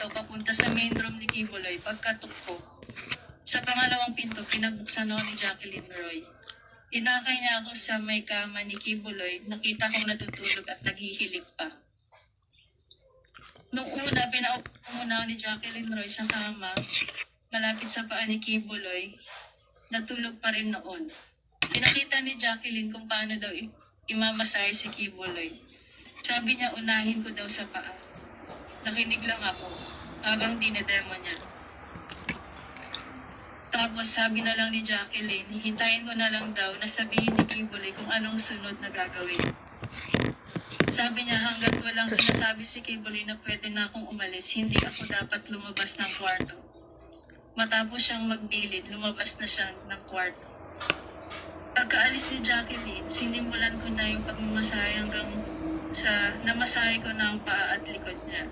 kwarto papunta sa main room ni Kibuloy. Pagkatok ko, sa pangalawang pinto, pinagbuksan ako ni Jacqueline Roy. Inakay niya ako sa may kama ni Kibuloy. Nakita kong natutulog at naghihilig pa. Nung una, pinaupo muna ako ni Jacqueline Roy sa kama, malapit sa paa ni Kibuloy. Natulog pa rin noon. Pinakita ni Jacqueline kung paano daw imamasahe si Kibuloy. Sabi niya unahin ko daw sa paa. Nakinig lang ako habang dinedemo niya. Tapos sabi na lang ni Jacqueline, hintayin ko na lang daw na sabihin ni Kibuloy kung anong sunod na gagawin. Sabi niya hanggat walang sinasabi si Kibuloy na pwede na akong umalis, hindi ako dapat lumabas ng kwarto. Matapos siyang magbilid, lumabas na siya ng kwarto. Pagkaalis ni Jacqueline, sinimulan ko na yung pagmamasahe hanggang sa namasahe ko na ang paa at likod niya.